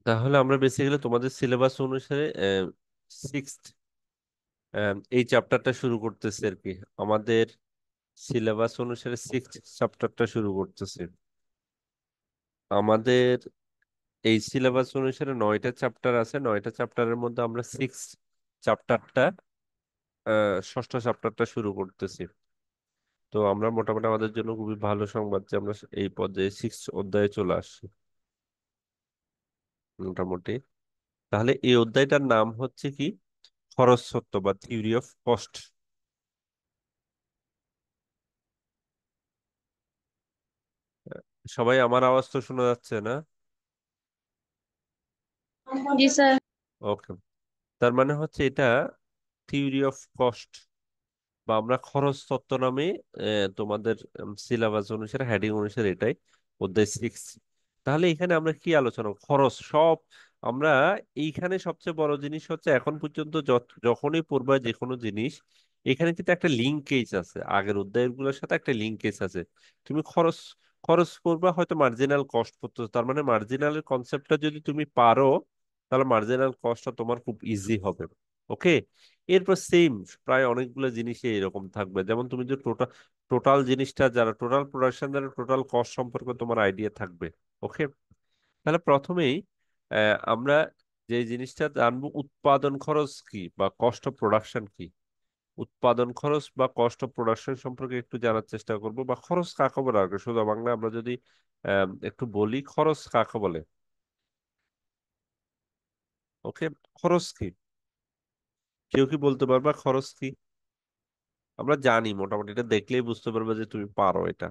তাহলে আমরা বেসিক্যালি তোমাদের সিলেবাস অনুসারে সিক্সথ এই চ্যাপ্টারটা শুরু করতেছি আর কি। আমাদের সিলেবাস অনুসারে সিক্সথ চ্যাপ্টারটা শুরু করতেছি। আমাদের এই সিলেবাস অনুসারে 9টা চ্যাপ্টার আছে, 9টা চ্যাপ্টারের মধ্যে আমরা সিক্স চ্যাপ্টারটা ষষ্ঠ চ্যাপ্টারটা শুরু করতেছি। তো আমরা মোটামুটি আমাদের জন্য খুবই ভালো সংবাদ যে আমরা এই পর্যায়ে সিক্স অধ্যায়ে চলে আসছি মোটামুটি। তাহলে এই অধ্যায়টার নাম হচ্ছে কি, খরচতত্ত্ব বা থিওরি অফ কস্ট। সবাই আমার আওয়াজ তো শোনা যাচ্ছে না? জি স্যার। ওকে। তার মানে হচ্ছে এটা থিওরি অফ কস্ট বা আমরা খরচ তত্ত্ব নামে তোমাদের সিলেবাস অনুসারে হেডিং অনুসারে এটাই অধ্যায় সিক্স। তাহলে এখানে আমরা কি আলোচনা খরচ সব আমরা এইখানে সবচেয়ে বড় জিনিস হচ্ছে এখন পর্যন্ত যখনই পড়বা যে কোনো জিনিস, এখানে কিন্তু একটা লিঙ্কেজ আছে, আগের অধ্যায়গুলোর সাথে একটা লিঙ্কেজ আছে। তুমি খরচ খরচ করবা, হয়তো মার্জিনাল কস্ট পড়তো, তার মানে মার্জিনালের কনসেপ্টটা যদি তুমি পারো তাহলে মার্জিনাল কস্টটা তোমার খুব ইজি হবে। ওকে। এরপর সেম প্রায় অনেকগুলো জিনিসই এরকম থাকবে, যেমন তুমি যে টোটাল টোটাল জিনিসটা যারা টোটাল প্রোডাকশন যারা টোটাল কস্ট সম্পর্কে তোমার আইডিয়া থাকবে। ওকে। তাহলে প্রথমেই আমরা যে জিনিসটা জানবো, উৎপাদন খরচ কি বা কস্ট অফ প্রোডাকশন কি। উৎপাদন খরচ বা কস্ট অফ প্রোডাকশন সম্পর্কে একটু জানার চেষ্টা করব, বা খরচ কাকে বলে আর কি। শুধু বাংলা আমরা যদি একটু বলি, খরচ কাকে বলে। ওকে। খরচ কি, কেউ কি বলতে পারবা খরচ কি? আমরা জানি মোটামুটি, এটা দেখলেই বুঝতে পারবে যে তুমি পারো এটা।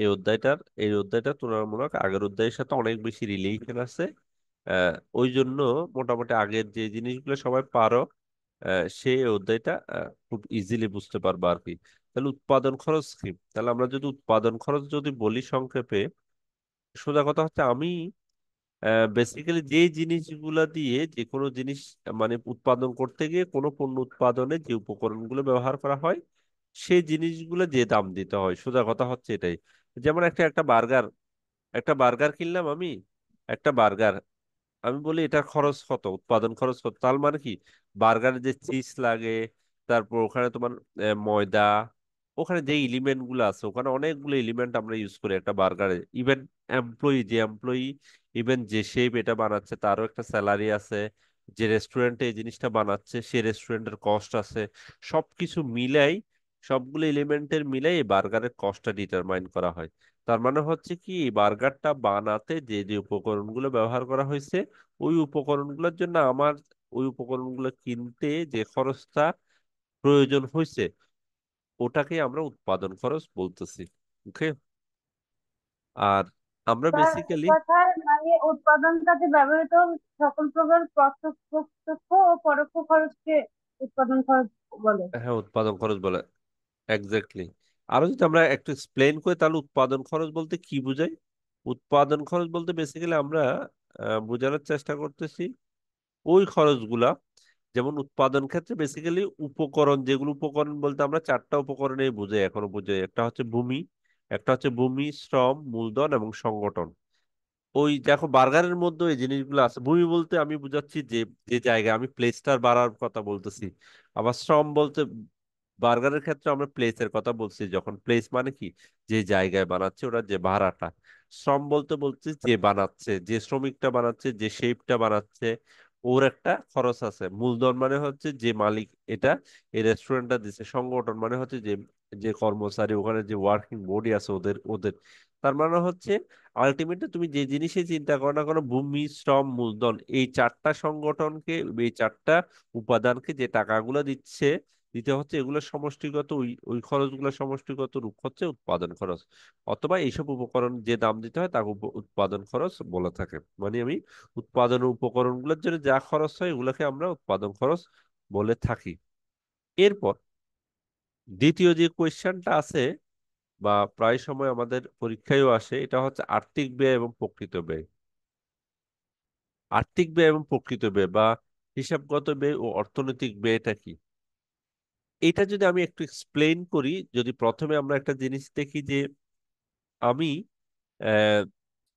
এই অধ্যায়টা তুলনামূলক আগের অধ্যায়ের সাথে অনেক বেশি রিলেশন আছে। ওই জন্য মোটামুটি আগের যে জিনিসগুলো সবাই পারো, সেই অধ্যায়টা খুব ইজিলি বুঝতে পারবে আর কি। তাহলে উৎপাদন খরচ কি? তাহলে আমরা যদি উৎপাদন খরচ যদি বলি সংক্ষেপে, সোজা কথা হচ্ছে আমি বেসিক্যালি যে জিনিসগুলা দিয়ে যে কোনো জিনিস মানে উৎপাদন করতে গিয়ে কোনো পণ্য উৎপাদনে যে উপকরণগুলো ব্যবহার করা হয়, সেই জিনিসগুলো যে দাম দিতে হয়, সোজা কথা হচ্ছে এটাই। যেমন একটা একটা বার্গার কিনলাম আমি, একটা বার্গার আমি বলি এটার খরচ কত, উৎপাদন খরচ কত, তার মানে কি বার্গারে যে চিজ লাগে, তারপর ওখানে তোমার ময়দা, ওখানে যে এলিমেন্ট গুলো আছে, ওখানে অনেকগুলো এলিমেন্ট আমরা ইউজ করি একটা বার্গারে। ইভেন এমপ্লয়ি, ইভেন যে শেফ এটা বানাচ্ছে তারও একটা স্যালারি আছে, যে রেস্টুরেন্টে এই জিনিসটা বানাচ্ছে সে রেস্টুরেন্টের কস্ট আছে। সবকিছু মিলাই, সবগুলো এলিমেন্টের মিলাই এই বার্গারের কস্টটা ডিটারমাইন করা হয়। তার মানে হচ্ছে কি, এই বার্গারটা বানাতে যে যে উপকরণগুলো ব্যবহার করা হয়েছে, ওই উপকরণগুলোর জন্য আমার ওই উপকরণগুলো কিনতে যে খরচটা প্রয়োজন হয়েছে, ওটাকে আমরা উৎপাদন খরচ বলতেছি। ওকে। আর আমরা স্যার, এক বেসিক্যালি, কথায় মানে উৎপাদন কাজে ব্যবহৃত সকল প্রকার প্রত্যক্ষ প্রত্যক্ষ ও পরোক্ষ খরচকে উৎপাদন খরচ বলে। হ্যাঁ উৎপাদন খরচ বলে, এক্স্যাক্টলি। আরো যদি আমরা একটু এক্সপ্লেন করি তাহলে উৎপাদন খরচ বলতে কি বোঝায়। উৎপাদন খরচ বলতে বেসিক্যালি আমরা বোঝানোর চেষ্টা করতেছি ওই খরচগুলা, যেমন উৎপাদন ক্ষেত্রে বেসিক্যালি উপকরণ, যেগুলো উপকরণ বলতে আমরা চারটা উপকরণে বুঝাই, এখনো বুঝাই। একটা হচ্ছে ভূমি, একটা হচ্ছে ভূমি, শ্রম, মূলধন এবং সংগঠন। ওই দেখো বার্গারের মধ্যে এই জিনিসগুলো আছে। ভূমি বলতে আমি বুঝাচ্ছি যে যে জায়গায় আমি প্লেসটার বাড়ার কথা বলতেছি। আবার শ্রম বলতে বার্গারের ক্ষেত্রে আমরা প্লেসের কথা বলছি, যখন প্লেস মানে কি যে জায়গায় বানাচ্ছে ওরা যে ভাড়াটা। শ্রম বলতে বলছি যে বানাচ্ছে, যে শ্রমিকটা বানাচ্ছে, যে শেপটা বানাচ্ছে, ওর একটা খরচ আছে। মূলধন মানে হচ্ছে যে মালিক এটা এই রেস্টুরেন্টটা দিচ্ছে। সংগঠন মানে হচ্ছে যে যে কর্মচারী, ওখানে যে ওয়ার্কিং বডি আছে ওদের ওদের তার মানে হচ্ছে আলটিমেটলি তুমি যে জিনিসে চিন্তা করো না কোনো, ভূমি, শ্রম, মূলধন, এই চারটা সংগঠনকে, এই চারটা উপাদানকে যে টাকাগুলো দিতে হচ্ছে, এগুলো সমষ্টিগত ওই ওই খরচগুলো সমষ্টিগত রূপ হচ্ছে উৎপাদন খরচ। অথবা এইসব উপকরণ যে দাম দিতে হয় তাকে উৎপাদন খরচ বলে থাকে। মানে আমি উৎপাদন উপকরণগুলোর জন্য যা খরচ হয় এগুলোকে আমরা উৎপাদন খরচ বলে থাকি। এরপর দ্বিতীয় যে কোয়েশ্চেনটা আছে বা প্রায় সময় আমাদের পরীক্ষায়ও আসে, এটা হচ্ছে আর্থিক ব্যয় এবং প্রকৃত ব্যয়। আর্থিক ব্যয় এবং প্রকৃত ব্যয় বা হিসাবগত ব্যয় ও অর্থনৈতিক ব্যয়টা কি, এটা যদি আমি একটু এক্সপ্লেইন করি। যদি প্রথমে আমরা একটা জিনিস দেখি যে আমি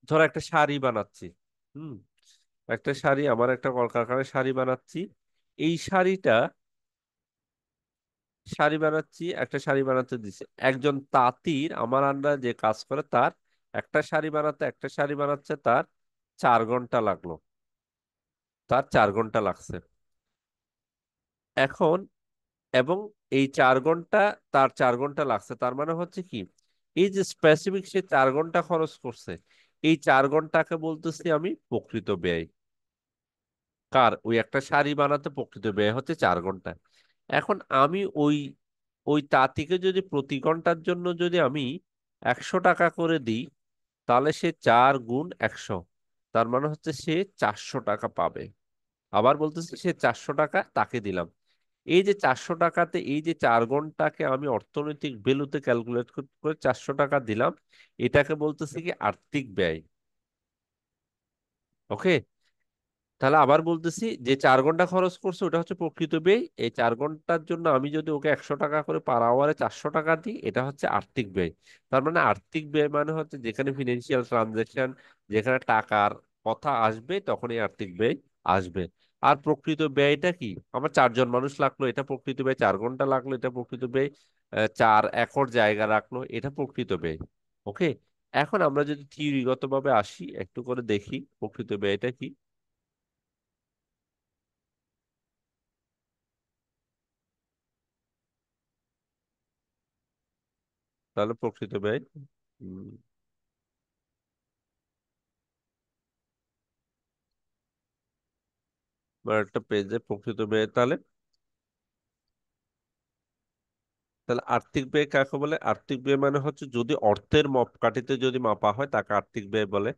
ধরো একটা শাড়ি বানাচ্ছি, হুম। একটা শাড়ি, আমার একটা কলকারখানায় শাড়ি বানাচ্ছি। এই শাড়িটা, শাড়ি বানাচ্ছি, একটা শাড়ি বানাতে দিছে একজন তাঁতির, আমার আন্ডার যে কাজ করে তার, একটা শাড়ি বানাতে, একটা শাড়ি বানাচ্ছে তার 4 ঘন্টা লাগলো, তার 4 ঘন্টা লাগছে এখন। এবং এই 4 ঘন্টা, তার 4 ঘন্টা লাগছে, তার মানে হচ্ছে কি, এই যে স্পেসিফিক সে 4 ঘন্টা খরচ করছে, এই 4 ঘন্টাকে বলতেছি আমি প্রকৃত ব্যয়। কার? ওই একটা শাড়ি বানাতে প্রকৃত ব্যয় হচ্ছে 4 ঘন্টা। এখন আমি ওই ওই তাঁতিকে যদি প্রতি ঘন্টার জন্য যদি আমি 100 টাকা করে দিই, তাহলে সে 4 গুণ 100, তার মানে হচ্ছে সে 400 টাকা পাবে। আবার বলতেছি, সে 400 টাকা তাকে দিলাম। এই যে 400 টাকাতে, এই যে 4 ঘন্টাকে আমি অর্থনৈতিক ভ্যালুতে ক্যালকুলেট করে 400 টাকা দিলাম, এটাকে বলতেছি কি আর্থিক ব্যয়। ওকে। তাহলে আবার বলতেছি, যে 4 ঘন্টা খরচ করছে ওটা হচ্ছে প্রকৃত ব্যয়। এই 4 ঘন্টার জন্য আমি যদি ওকে 100 টাকা করে পার আওয়ারে 400 টাকা দিই, এটা হচ্ছে আর্থিক ব্যয়। তার মানে আর্থিক ব্যয় মানে হচ্ছে যেখানে ফিনান্সিয়াল ট্রানজাকশন, যেখানে টাকার কথা আসবে তখন এই আর্থিক ব্যয় আসবে। আর প্রকৃত ব্যয়টা কি? আমার 4 জন মানুষ লাগলো, এটা প্রকৃত ব্যয়। 4 ঘন্টা লাগলো, এটা প্রকৃত ব্যয়। 4 একর জায়গা রাখলো, এটা প্রকৃত ব্যয়। ওকে। এখন আমরা যদি থিওরিগত ভাবে আসি, একটু করে দেখি প্রকৃত ব্যয়টা কি। তাহলে প্রকৃত ব্যয়, উম, বা একটা পেজে প্রকৃত ব্যয়, তাহলে তাহলে আর্থিক ব্যয় কাকে বলে? আর্থিক ব্যয় মানে হচ্ছে যদি অর্থের মাপকাঠিতে যদি মাপা হয় তাকে আর্থিক ব্যয় বলে।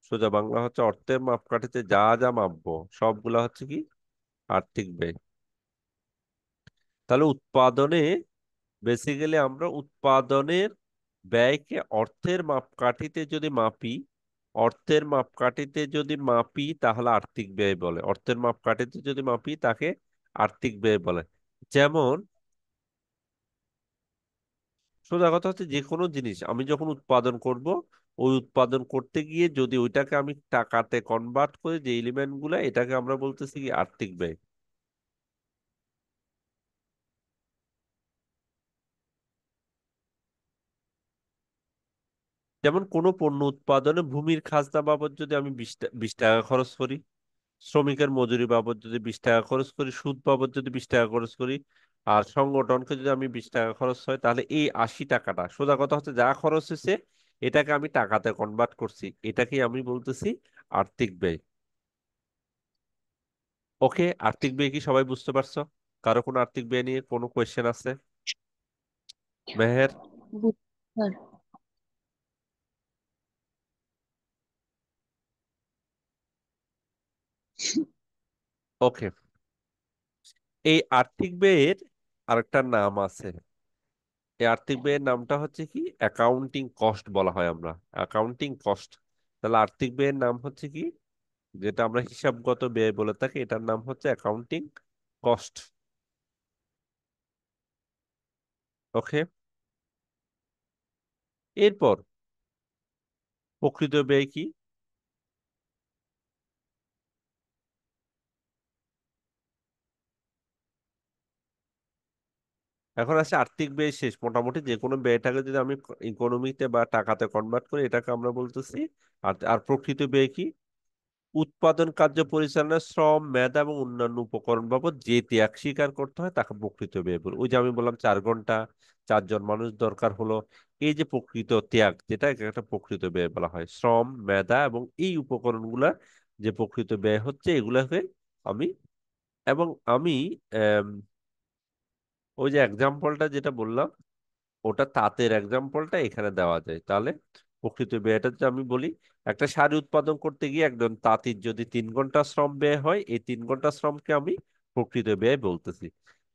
সোজা বাংলা হচ্ছে অর্থের মাপকাঠিতে যা যা মাপবো সবগুলা হচ্ছে কি আর্থিক ব্যয়। তাহলে উৎপাদনে, বেসিক্যালি আমরা উৎপাদনের ব্যয়কে অর্থের মাপকাঠিতে যদি মাপি, অর্থের মাপকাঠিতে যদি মাপি তাহলে আর্থিক ব্যয় বলে। অর্থের মাপকাঠিতে যদি মাপি তাকে আর্থিক ব্যয় বলে। যেমন, সোজা কথা হচ্ছে যে কোনো জিনিস আমি যখন উৎপাদন করব, ওই উৎপাদন করতে গিয়ে যদি ওইটাকে আমি টাকাতে কনভার্ট করে যে এলিমেন্ট গুলা, এটাকে আমরা বলতেছি কি আর্থিক ব্যয়। যেমন কোনো পণ্য উৎপাদনে ভূমির খাজনা বাবদ যদি আমি 20 টাকা খরচ করি, শ্রমিকের মজুরি বাবদ যদি 20 টাকা খরচ করি, সুদ বাবদ যদি 20 টাকা খরচ করি, আর সংগঠনকে যদি আমি 20 টাকা খরচ হয়, তাহলে এই 80 টাকাটা, সোজা কথা হচ্ছে যা খরচ হয়েছে এটাকে আমি টাকাতে কনভার্ট করছি, এটাকেই আমি বলতেছি আর্থিক ব্যয়। ওকে। আর্থিক ব্যয় কি সবাই বুঝতে পারছো? কারো কোনো আর্থিক ব্যয় নিয়ে কোনো কোয়েশ্চেন আছে? মেহের? হ্যাঁ। ওকে। এই আর্থিক ব্যয়ের আরেকটা নাম আছে। এই আর্থিক ব্যয়ের নামটা হচ্ছে কি অ্যাকাউন্টিং কস্ট বলা হয় আমরা, অ্যাকাউন্টিং কস্ট। তাহলে আর্থিক ব্যয়ের নাম হচ্ছে কি, যেটা আমরা হিসাবগত ব্যয় বলে থাকি, এটার নাম হচ্ছে অ্যাকাউন্টিং কস্ট। ওকে। এরপর প্রকৃত ব্যয় কি? এখন আছে আর্থিক ব্যয় শেষ, মোটামুটি যে কোনো ব্যয়টাকে যদি আমি ইকোনমিতে বা টাকাতে কনভার্ট করি, এটাকে আমরা বলতেছি। আর আর প্রকৃত ব্যয় কি? উৎপাদন কার্য পরিচালনায় শ্রম, মেধা এবং অন্যান্য উপকরণ বাবদ যে ত্যাগ স্বীকার করতে হয় তাকে প্রকৃত ব্যয় বলে। ওই যে আমি বললাম 4 ঘন্টা, 4 জন মানুষ দরকার হলো, এই যে প্রকৃত ত্যাগ, যেটা একে একটা প্রকৃত ব্যয় বলা হয়। শ্রম, মেধা এবং এই উপকরণগুলা যে প্রকৃত ব্যয় হচ্ছে, এগুলাকে আমি, এবং আমি আম, ওই যে এক্সাম্পলটা যেটা বললাম, ওটা তাঁতের এক্সাম্পলটা এখানে দেওয়া যায়। তাহলে প্রকৃত ব্যয়টা যদি আমি বলি, একটা শাড়ি উৎপাদন করতে গিয়ে একজন তাঁতির যদি 3 ঘন্টা শ্রম ব্যয় হয়, এই 3 ঘন্টা শ্রমকে আমি প্রকৃত ব্যয় বলতেছি।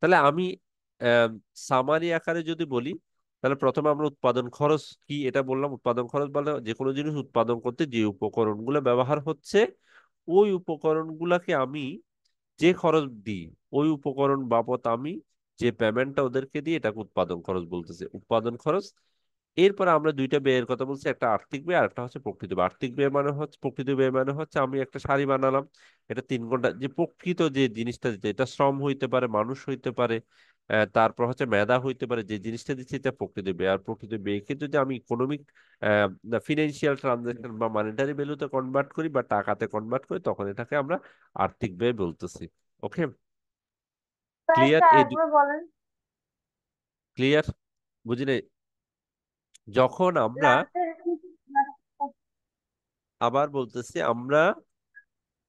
তাহলে আমি সামারি আকারে যদি বলি, তাহলে প্রথমে আমরা উৎপাদন খরচ কি এটা বললাম। উৎপাদন খরচ বলে যে কোনো জিনিস উৎপাদন করতে যে উপকরণগুলো ব্যবহার হচ্ছে, ওই উপকরণগুলোকে আমি যে খরচ দিই, ওই উপকরণ বাবদ আমি যে পেমেন্টটা ওদেরকে দিই, এটাকে উৎপাদন খরচ বলতেছে, উৎপাদন খরচ। এরপর আমরা দুইটা ব্যয়ের কথা বলছি, একটা আর্থিক ব্যয় আর একটা হচ্ছে প্রকৃত ব্যয়। আর্থিক ব্যয় মানে হচ্ছে, প্রকৃত ব্যয় মানে হচ্ছে আমি একটা শাড়ি বানালাম, এটা 3 ঘন্টা, যে প্রকৃত যে জিনিসটা দিচ্ছে, এটা শ্রম হইতে পারে, মানুষ হইতে পারে, তারপর হচ্ছে মেধা হইতে পারে, যে জিনিসটা দিচ্ছে এটা প্রকৃত ব্যয়। আর প্রকৃত ব্যয়কে যদি আমি ইকোনমিক ফিনান্সিয়াল ট্রানজাকশন বা মানিটারি ভ্যালুতে কনভার্ট করি বা টাকাতে কনভার্ট করি, তখন এটাকে আমরা আর্থিক ব্যয় বলতেছি। ওকে, ক্লিয়ার? স্যার একবার বলেন। ক্লিয়ার, বুঝি নাই? যখন আমরা, লাস্টের আবার বলতেছি, আমরা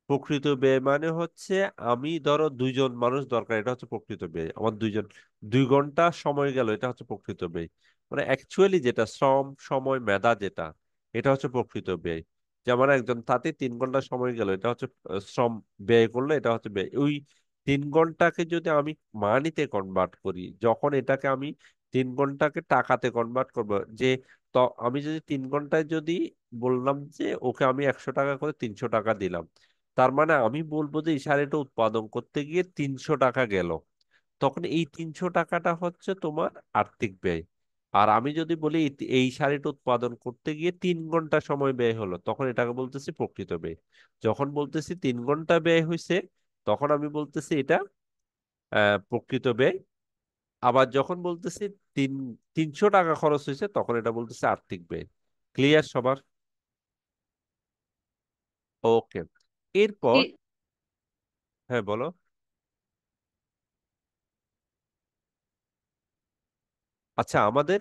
প্রকৃত ব্যয় মানে হচ্ছে, আমি ধরো 2 জন মানুষ দরকার, এটা হচ্ছে প্রকৃত ব্যয়। আমার 2 ঘন্টা সময় গেল, এটা হচ্ছে প্রকৃত ব্যয়। মানে অ্যাকচুয়ালি যেটা শ্রম, সময়, মেধা যেটা, এটা হচ্ছে প্রকৃত ব্যয়। যেমন একজন তাতে 3 ঘন্টা সময় গেল, এটা হচ্ছে শ্রম ব্যয় করলো, এটা হচ্ছে ব্যয়। ওই 3 ঘন্টাকে যদি আমি মানিতে কনভার্ট করি, যখন এটাকে আমি 3 ঘন্টাকে টাকাতে কনভার্ট করব, যে তো আমি যদি 3 ঘন্টায় যদি বললাম যে ওকে আমি 100 টাকা করে 300 টাকা দিলাম, তার মানে আমি বলবো যে এই শাড়িটা উৎপাদন করতে গিয়ে 300 টাকা গেল, তখন এই 300 টাকাটা হচ্ছে তোমার আর্থিক ব্যয়। আর আমি যদি বলি এই শাড়িটা উৎপাদন করতে গিয়ে 3 ঘন্টা সময় ব্যয় হলো, তখন এটাকে বলতেছি প্রকৃত ব্যয়। যখন বলতেছি 3 ঘন্টা ব্যয় হয়েছে, তখন আমি বলতেছি এটা প্রকৃত ব্যয়। আবার যখন বলতেছি তিন 300 টাকা খরচ হয়েছে, তখন এটা বলতেছে আর্থিক ব্যয়। ক্লিয়ার সবার? ওকে, এরপর, হ্যাঁ বলো। আচ্ছা, আমাদের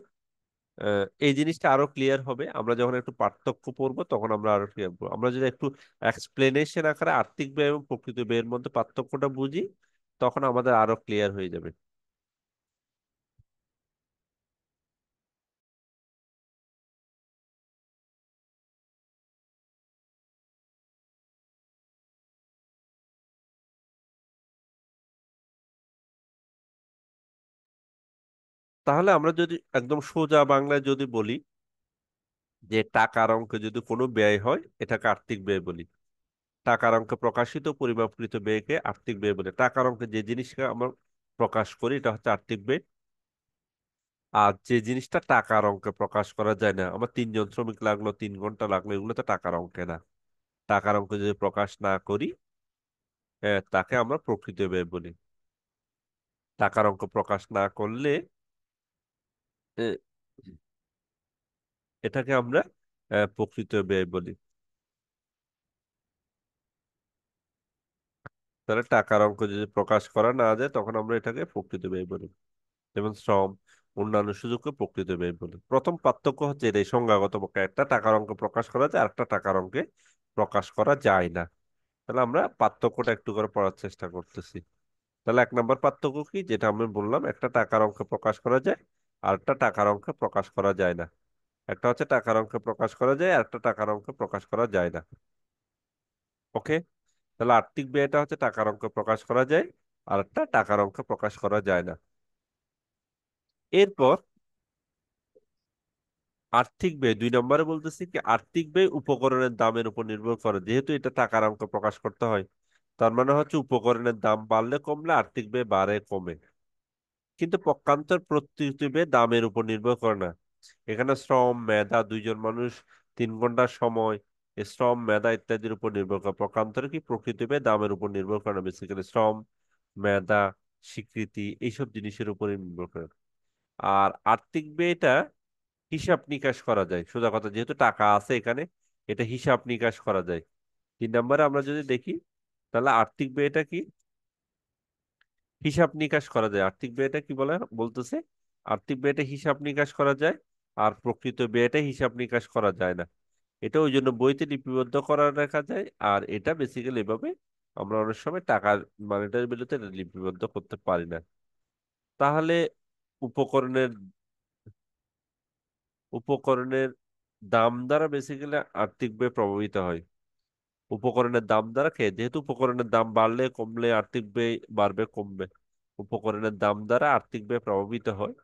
এই জিনিসটা আরো ক্লিয়ার হবে আমরা যখন একটু পার্থক্য পড়বো, তখন আমরা আরো ক্লিয়ার করবো। আমরা যদি একটু এক্সপ্লেনেশন আকারে আর্থিক ব্যয় এবং প্রকৃত ব্যয়ের মধ্যে পার্থক্যটা বুঝি, তখন আমাদের আরো ক্লিয়ার হয়ে যাবে। তাহলে আমরা যদি একদম সোজা বাংলায় যদি বলি, যে টাকার অঙ্কে যদি কোনো ব্যয় হয়, এটাকে আর্থিক ব্যয় বলি। টাকার অঙ্কে প্রকাশিত পরিমাপকৃত ব্যয়কে আর্থিক ব্যয় বলে। টাকার অঙ্কে যে জিনিসকে আমরা প্রকাশ করি, এটা হচ্ছে আর্থিক ব্যয়। আর যে জিনিসটা টাকার অঙ্কে প্রকাশ করা যায় না, আমার 3 জন শ্রমিক লাগলো, 3 ঘন্টা লাগলো, এগুলো তো টাকার অঙ্কে না। টাকার অঙ্ক যদি প্রকাশ না করি, তাকে আমরা প্রকৃত ব্যয় বলি। টাকার অঙ্ক প্রকাশ না করলে আহ, এটাকে আমরা প্রকৃত ব্যয় বলি। তাহলে টাকার অঙ্ক যদি প্রকাশ করা না যায়, তখন আমরা এটাকে প্রকৃত ব্যয় বলি। যেমন শ্রম, অন্যান্য সুযোগকে প্রকৃত ব্যয় বলি। প্রথম পার্থক্য হচ্ছে এটাই, সংজ্ঞাগত পক্ষে একটা টাকার অঙ্ক প্রকাশ করা যায়, আর একটা টাকার অঙ্কে প্রকাশ করা যায় না। তাহলে আমরা পার্থক্যটা একটু করে পড়ার চেষ্টা করতেছি। তাহলে 1 নম্বর পার্থক্য কি, যেটা আমি বললাম, একটা টাকার অঙ্কে প্রকাশ করা যায়, আর একটা টাকার অঙ্কে প্রকাশ করা যায় না। একটা হচ্ছে টাকার অঙ্কে প্রকাশ করা যায়, আর একটা টাকার অঙ্কে প্রকাশ করা যায় না। ওকে, তাহলে আর্থিক ব্যয়টা হচ্ছে টাকার অঙ্কে প্রকাশ করা যায়, আর একটা টাকার অঙ্কে প্রকাশ করা যায় না। এরপর আর্থিক ব্যয় 2 নম্বরে বলতেছি কি, আর্থিক ব্যয় উপকরণের দামের উপর নির্ভর করে। যেহেতু এটা টাকার অঙ্কে প্রকাশ করতে হয়, তার মানে হচ্ছে উপকরণের দাম বাড়লে কমলে আর্থিক ব্যয় বাড়ে কমে। কিন্তু পক্ষান্তর প্রকৃত ব্যয় দামের উপর নির্ভর করে না। এখানে শ্রম, মেধা, 2 জন মানুষ, 3 ঘন্টা সময়, এই শ্রম, মেধা ইত্যাদির উপর নির্ভর করে। পক্ষান্তরে কি, প্রকৃত ব্যয় দামের উপর নির্ভর করে না, বেসিক্যালি শ্রম, মেধা, স্বীকৃতি, এইসব জিনিসের উপর নির্ভর করে। আর আর্থিক ব্যয়টা হিসাব নিকাশ করা যায়, সোজা কথা, যেহেতু টাকা আছে এখানে, এটা হিসাব নিকাশ করা যায়। 3 নম্বরে আমরা যদি দেখি, তাহলে আর্থিক ব্যয়টা কি, হিসাব নিকাশ করা যায়। আর্থিক ব্যয়টা কি বলে বলতেছে, আর্থিক ব্যয়টা হিসাব নিকাশ করা যায়, আর প্রকৃত ব্যয়টা হিসাব নিকাশ করা যায় না। এটা ওই জন্য বইতে লিপিবদ্ধ করা রাখা যায়। আর এটা বেসিক্যালি এভাবে আমরা অনেক সময় টাকার মনিটারি ভ্যালুতে লিপিবদ্ধ করতে পারি না। তাহলে উপকরণের উপকরণের দাম দ্বারা বেসিক্যালি আর্থিক ব্যয় প্রভাবিত হয়। উপকরণের দাম দ্বারা যেহেতু উপকরণের দাম বাড়লে কমলে আর্থিক ব্যয় বাড়বে কমবে, উপকরণের দাম দ্বারা আর্থিক ব্যয় প্রভাবিত হয়।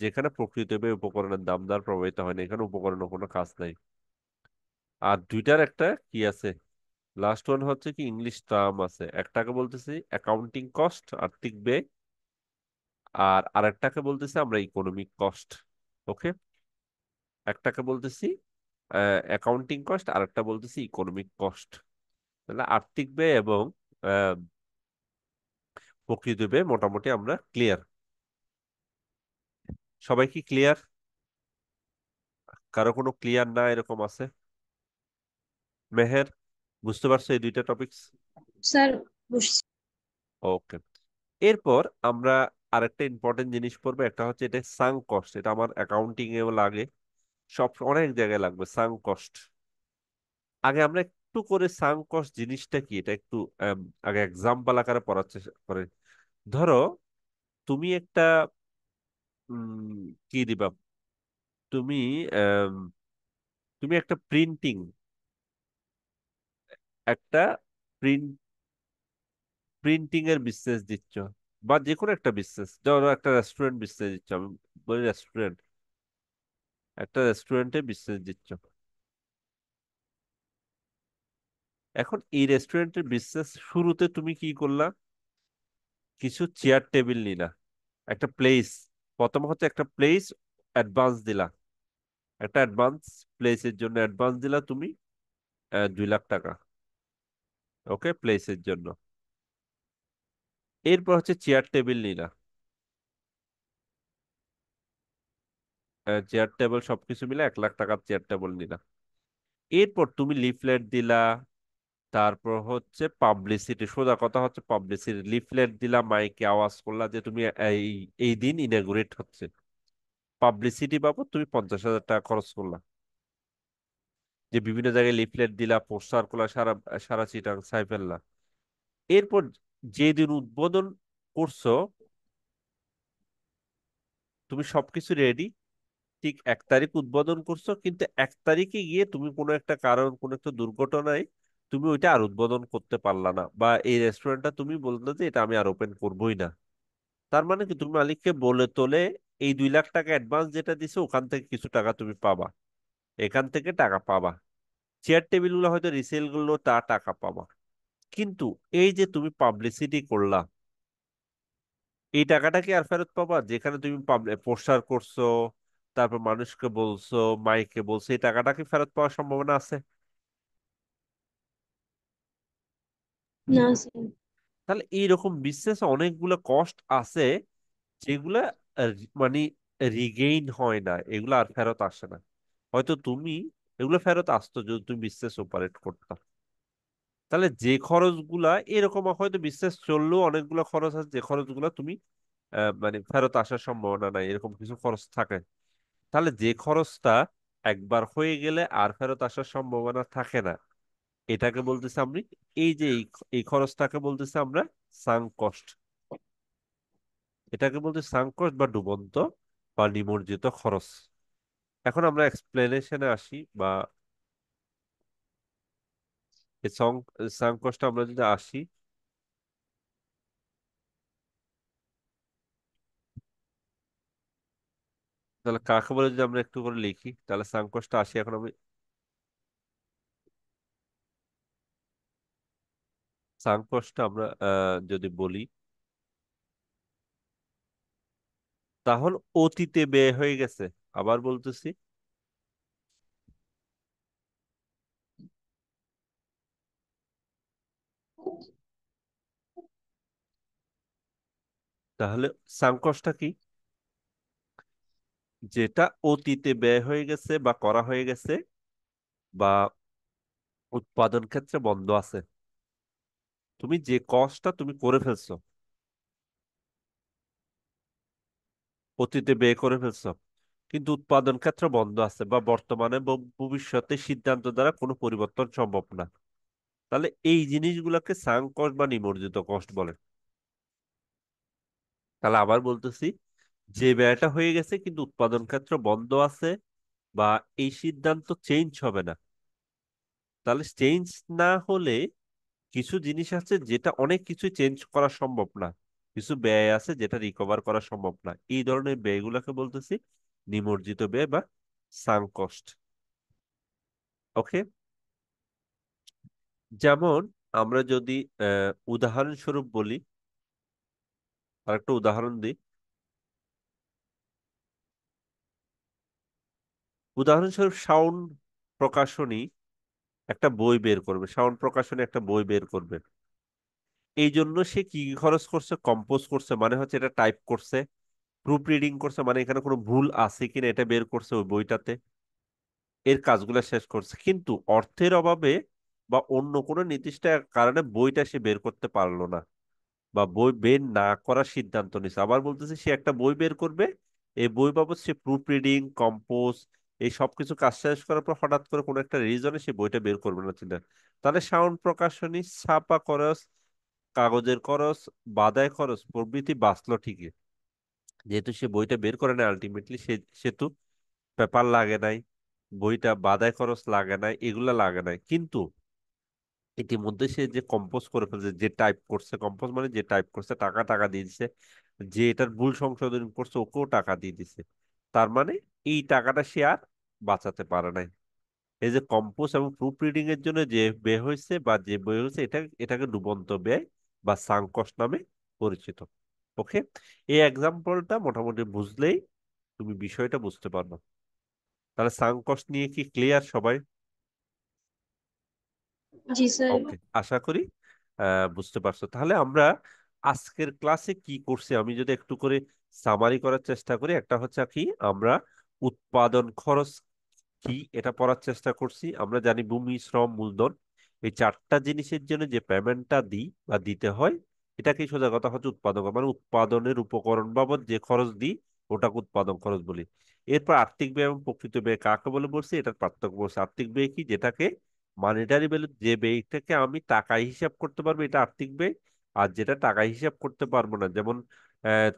যেখানে প্রকৃত ব্যয় উপকরণের দাম দ্বারা প্রভাবিত হয় না, এখানে উপকরণের কোনো কাজ নাই। আর দুইটার একটা কি আছে, লাস্ট ওয়ান হচ্ছে কি, ইংলিশ টার্ম আছে। একটাকে বলতেছি অ্যাকাউন্টিং কস্ট, আর্থিক ব্যয়, আর আরেকটাকে বলতেছি আমরা ইকোনমিক কস্ট। ওকে, একটাকে বলতেছি অ্যাকাউন্টিং কস্ট, আর একটা বলতেছি ইকোনমিক কস্ট। তাহলে আর্থিক ব্যয় এবং আহ, প্রকৃত ব্যয় মোটামুটি আমরা ক্লিয়ার। সবাই কি ক্লিয়ার? কারো কোনো ক্লিয়ার না এরকম আছে? মেহের, বুঝতে পারছো এই দুইটা টপিকস? স্যার বুঝছি। ওকে। এরপর আমরা আরেকটা ইম্পর্টেন্ট জিনিস পড়বো, একটা হচ্ছে এটা সাঙ্ক কস্ট। এটা আমার অ্যাকাউন্টিং এও লাগে, সব অনেক জায়গায় লাগবে সাঙ্ক কস্ট। আগে আমরা একটু করে সাঙ্ক কস্ট জিনিসটা কি এটা একটু আগে এক্সাম্পল আকারে পড়ার চেষ্টা করে। ধরো তুমি একটা কি দিবা, তুমি আম, তুমি একটা একটা প্রিন্টিং এর বিজনেস দিচ্ছ, বা যে কোনো একটা বিজনেস, ধরো একটা রেস্টুরেন্ট বিজনেস দিচ্ছ, আমি বলি রেস্টুরেন্ট, একটা রেস্টুরেন্টে বিজনেস দিচ্ছ। এখন এই রেস্টুরেন্টের বিজনেস শুরুতে তুমি কি করলা, কিছু চেয়ার টেবিল নিলা, একটা প্লেস, প্রথম হচ্ছে একটা প্লেস অ্যাডভান্স দিলা, একটা অ্যাডভান্স প্লেসের জন্য অ্যাডভান্স দিলা তুমি 2 লাখ টাকা। ওকে, প্লেসের জন্য। এরপর হচ্ছে চেয়ার টেবিল নিলা, চেয়ার টেবিল সবকিছু মিলে 1 লাখ টাকার চেয়ার টেবিল নিলা। এরপর তুমি লিফলেট দিলা, তারপর হচ্ছে পাবলিসিটি, সোজা কথা হচ্ছে পাবলিসিটি, লিফলেট দিলা, মাইকে আওয়াজ করলা যে তুমি এই এই দিন ইনাগুরেট হচ্ছে। পাবলিসিটি বাবদ তুমি 50,000 টাকা খরচ করলা, যে বিভিন্ন জায়গায় লিফলেট দিলা, পোস্টার করলা, সারা সারা চিটাং ছাই ফেললা। এরপর যে দিন উদ্বোধন করছো, তুমি সবকিছু রেডি, ঠিক 1 তারিখ উদ্বোধন করছো, কিন্তু 1 তারিখে গিয়ে তুমি কোনো একটা কারণ, কোনো একটা দুর্ঘটনায় তুমি ওইটা আর উদ্বোধন করতে পারলা না, বা এই রেস্টুরেন্টটা তুমি বললে যে এটা আমি আর ওপেন করবোই না। তার মানে কি, তুমি মালিককে বলে তোলে এই 2 লাখ টাকা অ্যাডভান্স যেটা দিছো ওখান থেকে কিছু টাকা তুমি পাবা, এখান থেকে টাকা পাবা। চেয়ার টেবিল গুলো হয়তো রিসেল গুলো তা টাকা পাবা, কিন্তু এই যে তুমি পাবলিসিটি করলা, এই টাকাটা কি আর ফেরত পাবা? যেখানে তুমি পোস্টার করছো, তারপর মানুষকে বলছো, মাইকে বলছো, এই টাকাটা কি ফেরত পাওয়ার সম্ভাবনা আছে? না স্যার। তাহলে এইরকম বিজনেস অনেকগুলো কস্ট আছে যেগুলা মানে রিগেইন হয় না, এগুলো আর ফেরত আসে না। হয়তো তুমি এগুলো ফেরত আসতো যদি তুমি বিজনেস অপারেট করতা। তাহলে যে খরচগুলা এরকম, হয়তো বিজনেস চললেও অনেকগুলো খরচ আছে যে খরচগুলো তুমি মানে ফেরত আসার সম্ভাবনা নাই, এরকম কিছু খরচ থাকে। তাহলে যে খরচটা একবার হয়ে গেলে আর ফেরত আসার সম্ভাবনা থাকে না, এটাকে বলতেছি আমি, এই যে এই খরচটাকে বলতেছি আমরা সাঙ্ক কস্ট। এটাকে বলতে সাঙ্ক কস্ট বা ডুবন্ত বা নিমজ্জিত খরচ। এখন আমরা এক্সপ্লেনেশনে আসি, বা এই সাঙ্ক কস্ট আমরা যদি আসি, তাহলে কাকে বলে যদি আমরা একটু করে লিখি, তাহলে সাঙ্ক কস্ট আসি। এখন আমি সাঙ্ক কস্ট আমরা যদি বলি, তাহলে অতীতে ব্যয় হয়ে গেছে। আবার বলতেছি, তাহলে সাঙ্ক কস্টটা কি? যেটা অতীতে ব্যয় হয়ে গেছে বা করা হয়ে গেছে, বা উৎপাদন ক্ষেত্রে বন্ধ আছে। তুমি যে কষ্টটা তুমি করে ফেলছো, অতীতে ব্যয় করে ফেলছো, কিন্তু উৎপাদন ক্ষেত্র বন্ধ আছে, বা বর্তমানে বা ভবিষ্যতে সিদ্ধান্ত দ্বারা কোনো পরিবর্তন সম্ভব না, তাহলে এই জিনিসগুলোকে সাঙ্ক কস্ট বা নিমজ্জিত কস্ট বলে। তাহলে আবার বলতেছি, যে ব্যয়টা হয়ে গেছে কিন্তু উৎপাদন ক্ষেত্র বন্ধ আছে, বা এই সিদ্ধান্ত চেঞ্জ হবে না। তাহলে চেঞ্জ না হলে কিছু জিনিস আছে যেটা অনেক কিছু চেঞ্জ করা সম্ভব না, কিছু ব্যয় আছে যেটা রিকভার করা সম্ভব না, এই ধরনের ব্যয়গুলোকে বলতেছি নিমজ্জিত ব্যয় বা সাঙ্ক কস্ট। ওকে। যেমন আমরা যদি উদাহরণস্বরূপ বলি, আর একটা উদাহরণ দিই। উদাহরণস্বরূপ শাওন প্রকাশনী একটা বই বের করবে, শাওন প্রকাশনী একটা বই বের করবে। এই জন্য সে কি কি খরচ করছে? কম্পোজ করছে, মানে হচ্ছে এটা টাইপ করছে। প্রুফ রিডিং করছে, মানে এখানে কোনো ভুল আছে কিনা এটা বের করছে ওই বইটাতে। এর কাজগুলো শেষ করছে, কিন্তু অর্থের অভাবে বা অন্য কোনো নির্দিষ্ট কারণে বইটা সে বের করতে পারলো না, বা বই বের না করার সিদ্ধান্ত নিছে। আবার বলতেছে সে একটা বই বের করবে, এই বই বাবদ সে প্রুফ রিডিং, কম্পোজ, এই সবকিছু কাজ শেষ করার পর হঠাৎ করে কোনো একটা রিজনে সে বইটা বের করবে না চিন্তা। তাহলে সাউন্ড প্রকাশনী ছাপা খরচ, কাগজের খরচ, বাদায় খরচ প্রভৃতি বাঁচলো ঠিকই, যেহেতু সে বইটা বের করে না আলটিমেটলি, সেহেতু পেপার লাগে নাই, বইটা বাদায় খরচ লাগে নাই, এগুলা লাগে নাই। কিন্তু ইতিমধ্যে সে যে কম্পোজ করে ফেলছে, যে টাইপ করছে, কম্পোজ মানে যে টাইপ করছে, টাকা টাকা দিয়ে দিছে, যে এটার ভুল সংশোধন করছে ওকেও টাকা দিয়ে দিছে। তার মানে এই টাকাটা সে আর বাঁচাতে পারে নাই। এই যে কম্পোজ এবং প্রুফ রিডিং এর জন্য যে ব্যয় হয়েছে বা যে ব্যয় হয়েছে, এটাকে ডুবন্ত ব্যয় বা সাঙ্ক কস্ট নামে পরিচিত। ওকে, এই এক্সাম্পলটা মোটামুটি বুঝলেই তুমি বিষয়টা বুঝতে পারবে। তাহলে সাঙ্ক কস্ট নিয়ে কি ক্লিয়ার সবাই? জি স্যার। ওকে, আশা করি বুঝতে পারছো। তাহলে আমরা আজকের ক্লাসে কি করছি আমি যদি একটু করে সামারি করার চেষ্টা করি। একটা হচ্ছে কি, আমরা উৎপাদন খরচ কি এটা পড়ার চেষ্টা করছি। আমরা জানি ভূমি, শ্রম, মূলধন, এই চারটা জিনিসের জন্য যে পেমেন্টটা দিই বা দিতে হয়, এটাকেই সোজা কথা হচ্ছে উৎপাদন খরচ। মানে উৎপাদনের উপকরণ বাবদ যে খরচ দিই ওটাকে উৎপাদন খরচ বলি। এরপর আর্থিক ব্যয় এবং প্রকৃত ব্যয় কাকে বলে বলছি, এটার পার্থক্য বলছি। আর্থিক ব্যয় কি? যেটাকে মানিটারি ভ্যালু, যে ব্যয়টাকে আমি টাকায় হিসাব করতে পারবো এটা আর্থিক ব্যয়। আর যেটা টাকায় হিসাব করতে পারবো না, যেমন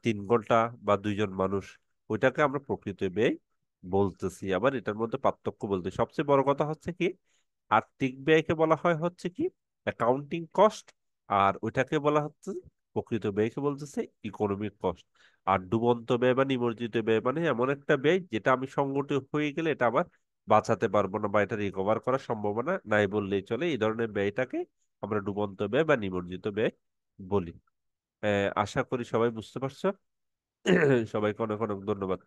3 ঘন্টা বা 2 জন মানুষ, ওইটাকে আমরা প্রকৃত ব্যয় বলতেছি। আবার এটার মধ্যে পার্থক্য বলতে সবচেয়ে বড় কথা হচ্ছে কি, আর্থিক ব্যয়কে বলা হয় হচ্ছে কি অ্যাকাউন্টিং কস্ট, আর ওইটাকে বলা হচ্ছে, প্রকৃত ব্যয়কে বলতেছে ইকোনমিক কস্ট। আর ডুবন্ত ব্যয় বা নিমজ্জিত ব্যয় মানে এমন একটা ব্যয় যেটা আমি সংগঠিত হয়ে গেলে এটা আবার বাঁচাতে পারবো না বা এটা রিকভার করার সম্ভাবনা নাই বললেই চলে। এই ধরনের ব্যয়টাকে আমরা ডুবন্ত ব্যয় বা নিমজ্জিত ব্যয় বলি। আশা করি সবাই বুঝতে পারছো। সবাইকে অনেক অনেক ধন্যবাদ।